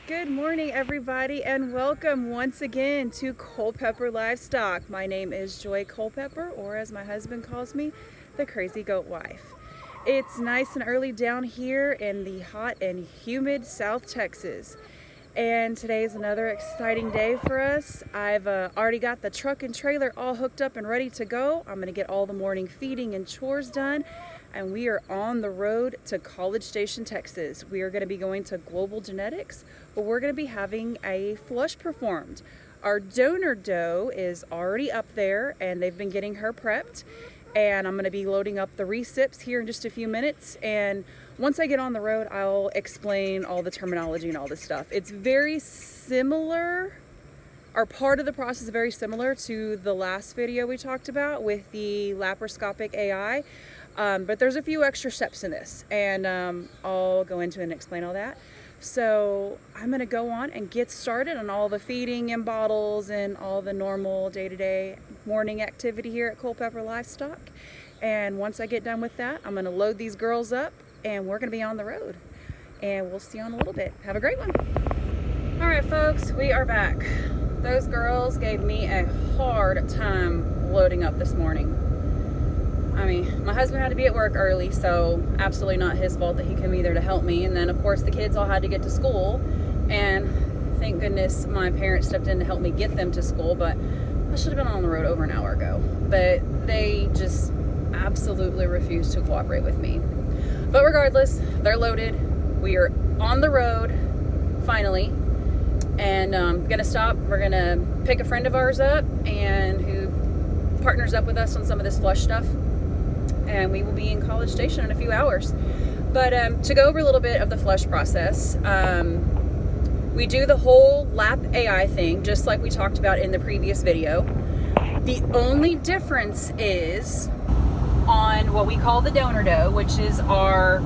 Good morning, everybody, and welcome once again to Culpepper Livestock. My name is Joy Culpepper, or as my husband calls me, the Crazy Goat Wife. It's nice and early down here in the hot and humid South Texas, and today is another exciting day for us. I've already got the truck and trailer all hooked up and ready to go. I'm going to get all the morning feeding and chores done, and we are on the road to College Station, Texas. We are going to be going to Global Genetics, where we're going to be having a flush performed. Our donor doe is already up there, and they've been getting her prepped, and I'm going to be loading up the recips here in just a few minutes. And once I get on the road, I'll explain all the terminology and all this stuff. It's very similar, or part of the process is very similar to the last video we talked about with the laparoscopic AI. But there's a few extra steps in this, and I'll go into and explain all that. So I'm going to go on and get started on all the feeding and bottles and all the normal day-to-day morning activity here at Culpepper Livestock. And once I get done with that, I'm going to load these girls up, and we're going to be on the road. And we'll see you in a little bit. Have a great one. All right, folks, we are back. Those girls gave me a hard time loading up this morning. I mean, my husband had to be at work early, so absolutely not his fault that he couldn't be there to help me. And then, of course, the kids all had to get to school. And thank goodness my parents stepped in to help me get them to school. But I should have been on the road over an hour ago. But they just absolutely refused to cooperate with me. But regardless, they're loaded. We are on the road, finally. And gonna stop. We're gonna pick a friend of ours up and who partners up with us on some of this flush stuff. And we will be in College Station in a few hours. But to go over a little bit of the flush process, we do the whole lap AI thing, just like we talked about in the previous video. The only difference is on what we call the donor doe, which is your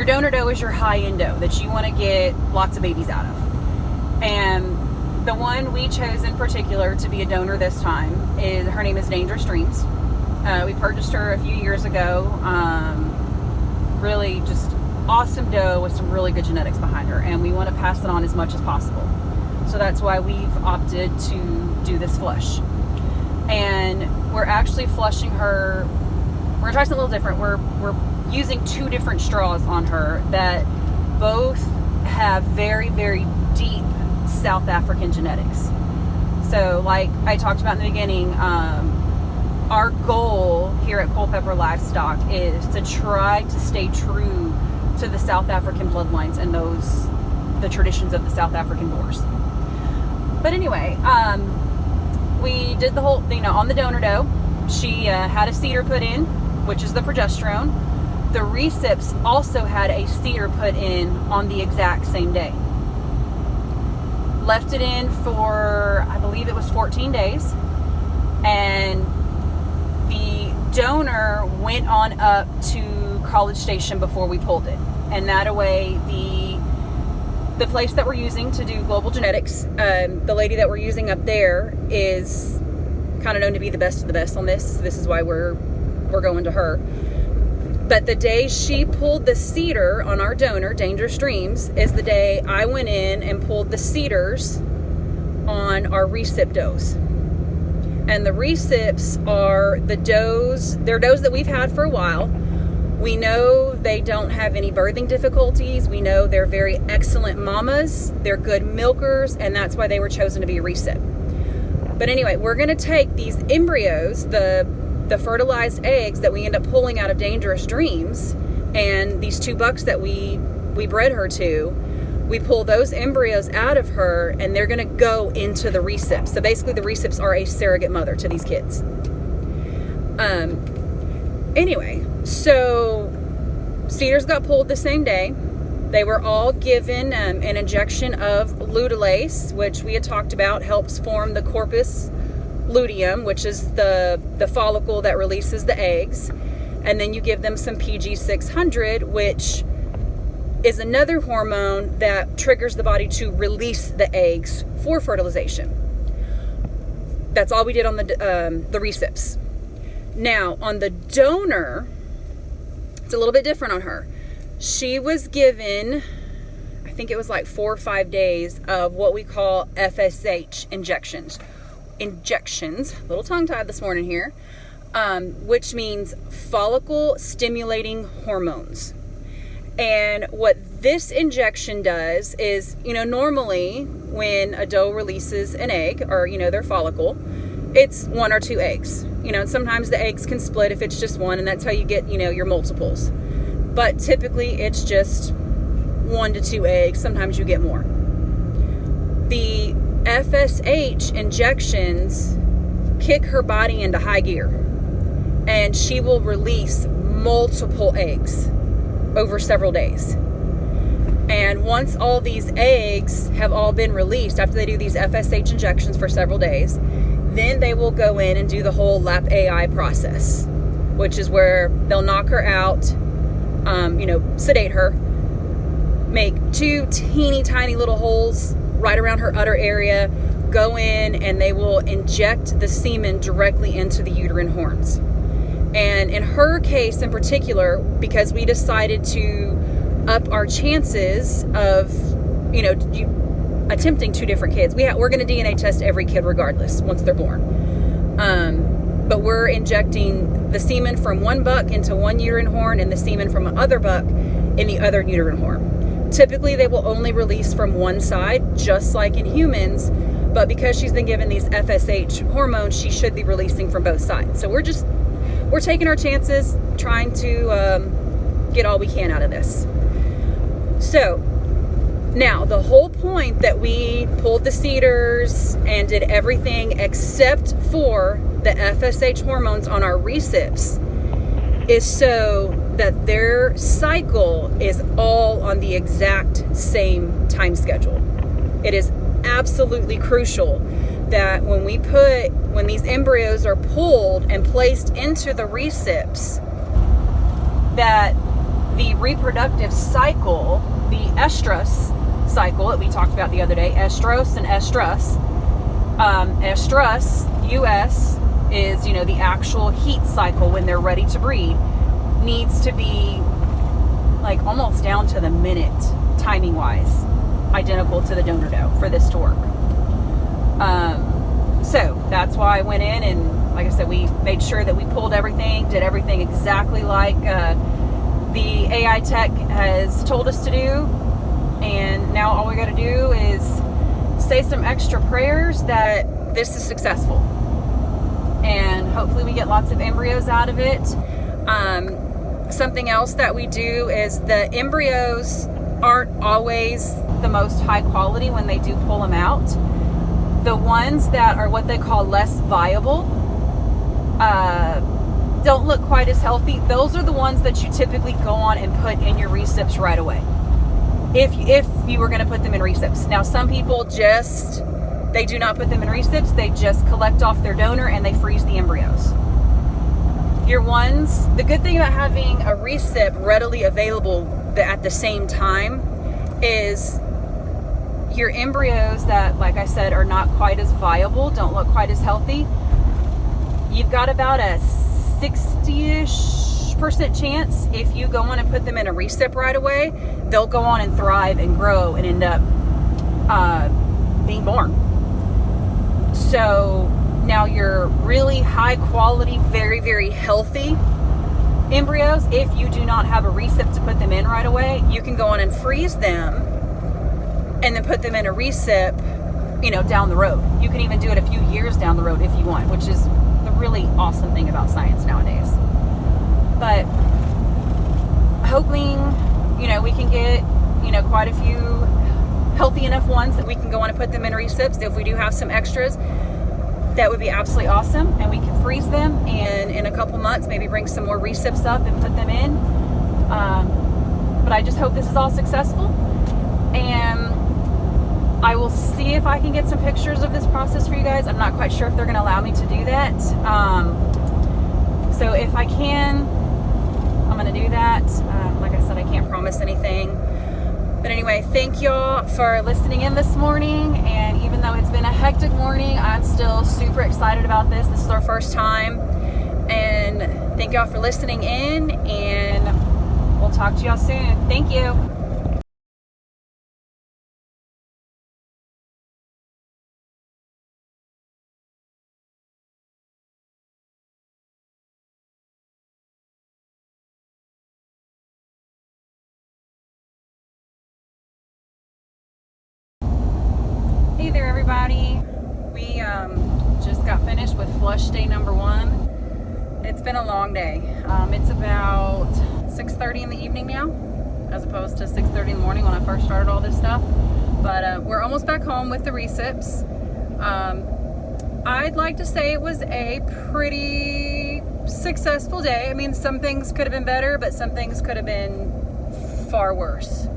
donor doe is your high-end doe that you want to get lots of babies out of. And the one we chose in particular to be a donor this time her name is Dangerous Dreams. We purchased her a few years ago. Really just awesome doe with some really good genetics behind her, and we want to pass it on as much as possible. So that's why we've opted to do this flush. And we're actually flushing her. We're gonna try something a little different. We're using two different straws on her that both have very, very deep South African genetics. So like I talked about in the beginning, our goal here at Culpepper Livestock is to try to stay true to the South African bloodlines and the traditions of the South African boars. But anyway, we did the whole, on the donor doe, she had a cedar put in, which is the progesterone. The recips also had a cedar put in on the exact same day. Left it in for, I believe it was 14 days. And the donor went on up to College Station before we pulled it. And that way, the place that we're using to do Global Genetics, the lady that we're using up there is kind of known to be the best of the best on this. This is why we're going to her. But the day she pulled the cedar on our donor, Dangerous Dreams, is the day I went in and pulled the cedars on our recip does. And the recips are the does, they're does that we've had for a while. We know they don't have any birthing difficulties. We know they're very excellent mamas. They're good milkers, and that's why they were chosen to be a recip. But anyway, we're going to take these embryos, the fertilized eggs that we end up pulling out of Dangerous Dreams, and these two bucks that we bred her to, we pull those embryos out of her, and they're going to go into the recips. So basically the recips are a surrogate mother to these kids. Anyway, so cedars got pulled the same day. They were all given an injection of Ludulase, which we had talked about helps form the corpus luteum, which is the follicle that releases the eggs. And then you give them some PG600, which is another hormone that triggers the body to release the eggs for fertilization. That's all we did on the recips. Now, on the donor, it's a little bit different on her. She was given, I think it was like 4 or 5 days of what we call FSH injections, little tongue tied this morning here, which means follicle stimulating hormones. And what this injection does is, normally when a doe releases an egg or, their follicle, it's 1 or 2 eggs. And sometimes the eggs can split if it's just one, and that's how you get, your multiples. But typically it's just 1 to 2 eggs. Sometimes you get more. The FSH injections kick her body into high gear, and she will release multiple eggs over several days. And once all these eggs have all been released, after they do these FSH injections for several days, then they will go in and do the whole LAP AI process, which is where they'll knock her out, sedate her, make 2 teeny tiny little holes right around her udder area, go in, and they will inject the semen directly into the uterine horns. And in her case in particular, because we decided to up our chances of, attempting 2 different kids, we're going to DNA test every kid regardless once they're born. But we're injecting the semen from one buck into one uterine horn and the semen from another buck in the other uterine horn. Typically, they will only release from one side, just like in humans. But because she's been given these FSH hormones, she should be releasing from both sides. So we're taking our chances, trying to get all we can out of this. So now the whole point that we pulled the CEDARs and did everything except for the FSH hormones on our recips is so that their cycle is all on the exact same time schedule. It is absolutely crucial that when these embryos are pulled and placed into the recips, that the reproductive cycle, the estrus cycle that we talked about the other day, estrus and estrus, estrus, US, is, the actual heat cycle when they're ready to breed, needs to be like almost down to the minute, timing wise, identical to the donor doe for this to work. So that's why I went in and, like I said, we made sure that we pulled everything, did everything exactly like the AI tech has told us to do. And now all we got to do is say some extra prayers that this is successful. And hopefully we get lots of embryos out of it. Something else that we do is the embryos aren't always the most high quality when they do pull them out. The ones that are what they call less viable, don't look quite as healthy. Those are the ones that you typically go on and put in your recips right away. If you were going to put them in recips. Now, some people they do not put them in recips. They just collect off their donor and they freeze the embryos. The good thing about having a recip readily available at the same time is your embryos that, like I said, are not quite as viable, don't look quite as healthy. You've got about a 60-ish% chance if you go on and put them in a recip right away, they'll go on and thrive and grow and end up being born. So now your really high quality, very, very healthy embryos, if you do not have a recip to put them in right away, you can go on and freeze them and then put them in a recip, down the road. You can even do it a few years down the road if you want, which is the really awesome thing about science nowadays. But hoping, we can get, quite a few healthy enough ones that we can go on and put them in recips. If we do have some extras, that would be absolutely awesome. And we can freeze them and in a couple months, maybe bring some more recips up and put them in. But I just hope this is all successful. And I will see if I can get some pictures of this process for you guys. I'm not quite sure if they're going to allow me to do that. So if I can, I'm going to do that. Like I said, I can't promise anything. But anyway, thank y'all for listening in this morning. And even though it's been a hectic morning, I'm still super excited about this. This is our first time. And thank y'all for listening in. And we'll talk to y'all soon. Thank you. everybody. We just got finished with flush day number 1. It's been a long day. It's about 6:30 in the evening now, as opposed to 6:30 in the morning when I first started all this stuff. But we're almost back home with the recips. I'd like to say it was a pretty successful day. I mean, some things could have been better, but some things could have been far worse.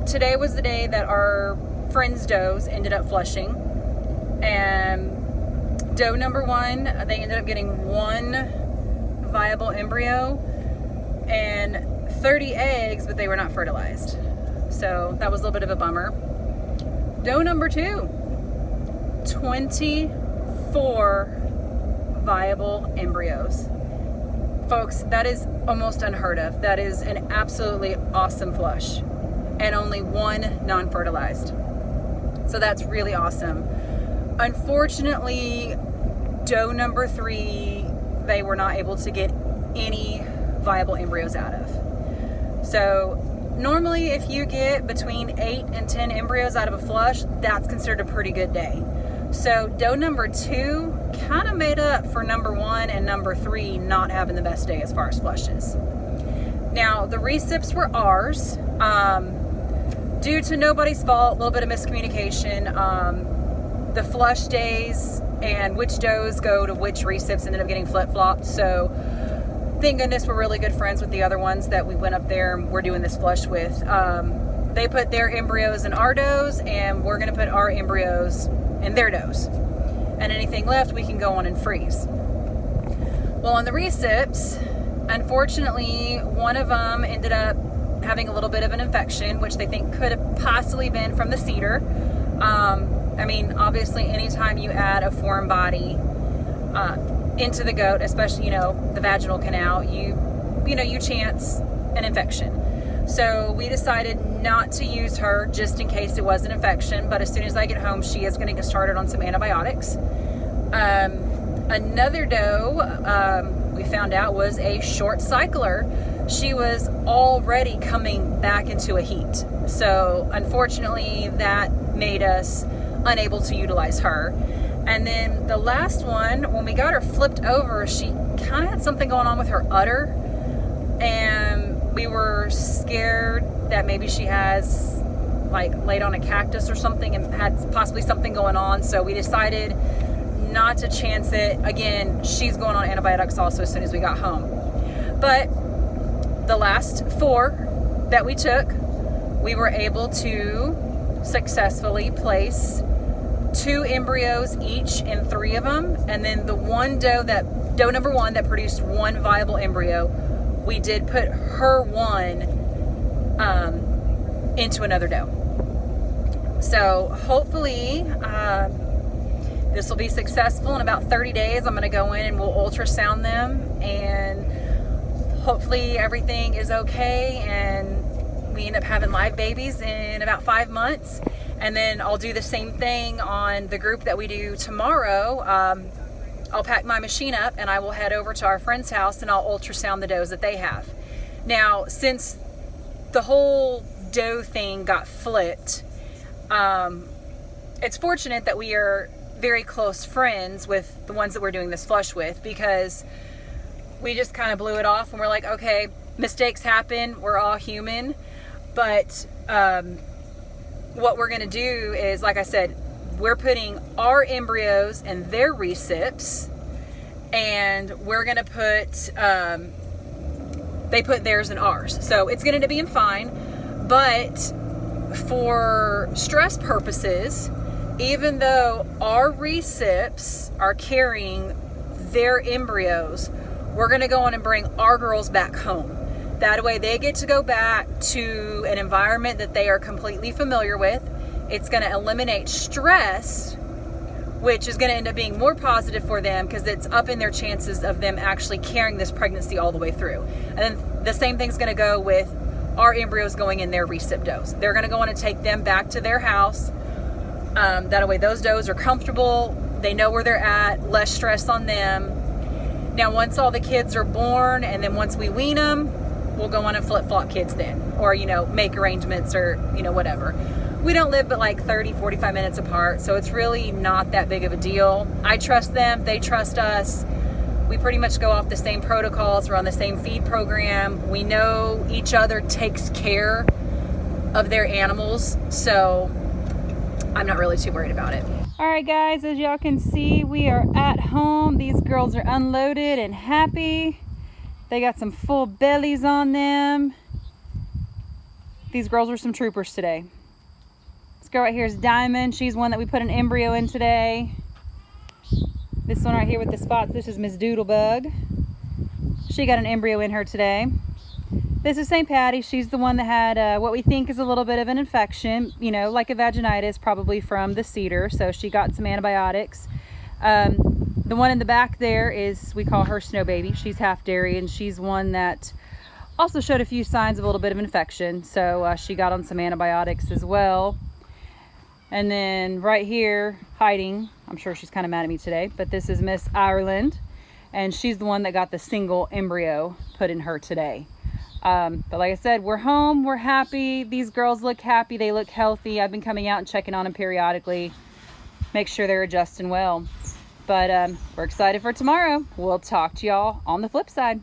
Today was the day that our friends' does ended up flushing, and doe number 1, they ended up getting 1 viable embryo and 30 eggs, but they were not fertilized, so that was a little bit of a bummer. Doe number 2, 24 viable embryos. Folks, that is almost unheard of. That is an absolutely awesome flush, and only 1 non-fertilized. So that's really awesome. Unfortunately, doe number 3, they were not able to get any viable embryos out of. So normally if you get between 8 and 10 embryos out of a flush, that's considered a pretty good day. So doe number 2 kind of made up for number 1 and number 3 not having the best day as far as flushes. Now, the recips were ours. Due to nobody's fault, a little bit of miscommunication, the flush days and which does go to which recips ended up getting flip-flopped. So thank goodness we're really good friends with the other ones that we went up there and we're doing this flush with. They put their embryos in our does, and we're going to put our embryos in their does. And anything left, we can go on and freeze. Well, on the recips, unfortunately, one of them ended up having a little bit of an infection, which they think could have possibly been from the cedar. I mean, obviously, anytime you add a foreign body into the goat, especially, the vaginal canal, you chance an infection. So we decided not to use her just in case it was an infection, but as soon as I get home, she is going to get started on some antibiotics. Another doe we found out was a short cycler. She was already coming back into a heat. So unfortunately, that made us unable to utilize her. And then the last one, when we got her flipped over, she kind of had something going on with her udder, and we were scared that maybe she has laid on a cactus or something and had possibly something going on. So we decided not to chance it. Again, she's going on antibiotics also as soon as we got home. But the last 4 that we took, we were able to successfully place 2 embryos each in 3 of them. And then the one doe number 1 that produced 1 viable embryo, we did put her 1 into another doe. So hopefully this will be successful. In about 30 days, I'm going to go in and we'll ultrasound them, and hopefully everything is okay and we end up having live babies in about 5 months. And then I'll do the same thing on the group that we do tomorrow. I'll pack my machine up and I will head over to our friend's house and I'll ultrasound the does that they have. Now, since the whole doe thing got flipped, it's fortunate that we are very close friends with the ones that we're doing this flush with, because we just kind of blew it off and we're like, okay, mistakes happen, we're all human. But what we're going to do is, like I said, we're putting our embryos in their recips, and we're going to put they put theirs in ours, so it's going to be fine. But for stress purposes, even though our recips are carrying their embryos, we're going to go on and bring our girls back home. That way they get to go back to an environment that they are completely familiar with. It's going to eliminate stress, which is going to end up being more positive for them, because it's up in their chances of them actually carrying this pregnancy all the way through. And then the same thing's going to go with our embryos going in their recip does. They're going to go on and take them back to their house. That way those does are comfortable. They know where they're at, less stress on them. Now, once all the kids are born, and then once we wean them, we'll go on and flip-flop kids then, or make arrangements, or whatever. we don't live but like 30-45 minutes apart, so it's really not that big of a deal. I trust them, they trust us. We pretty much go off the same protocols. We're on the same feed program. We know each other takes care of their animals, so I'm not really too worried about it. All right, guys, as y'all can see, we are at home. These girls are unloaded and happy. They got some full bellies on them. These girls were some troopers today. This girl right here is Diamond. She's one that we put an embryo in today. This one right here with the spots, this is Miss Doodlebug. She got an embryo in her today. This is St. Patty. She's the one that had what we think is a little bit of an infection, you know, like a vaginitis, probably from the cedar. So she got some antibiotics. The one in the back there is, we call her Snow Baby. She's half dairy, and she's one that also showed a few signs of a little bit of infection. So she got on some antibiotics as well. And then right here, hiding, I'm sure she's kind of mad at me today, but this is Miss Ireland, and she's the one that got the single embryo put in her today. But like I said, we're home, we're happy. These girls look happy, they look healthy. I've been coming out and checking on them periodically, make sure they're adjusting well. But we're excited for tomorrow. We'll talk to y'all on the flip side.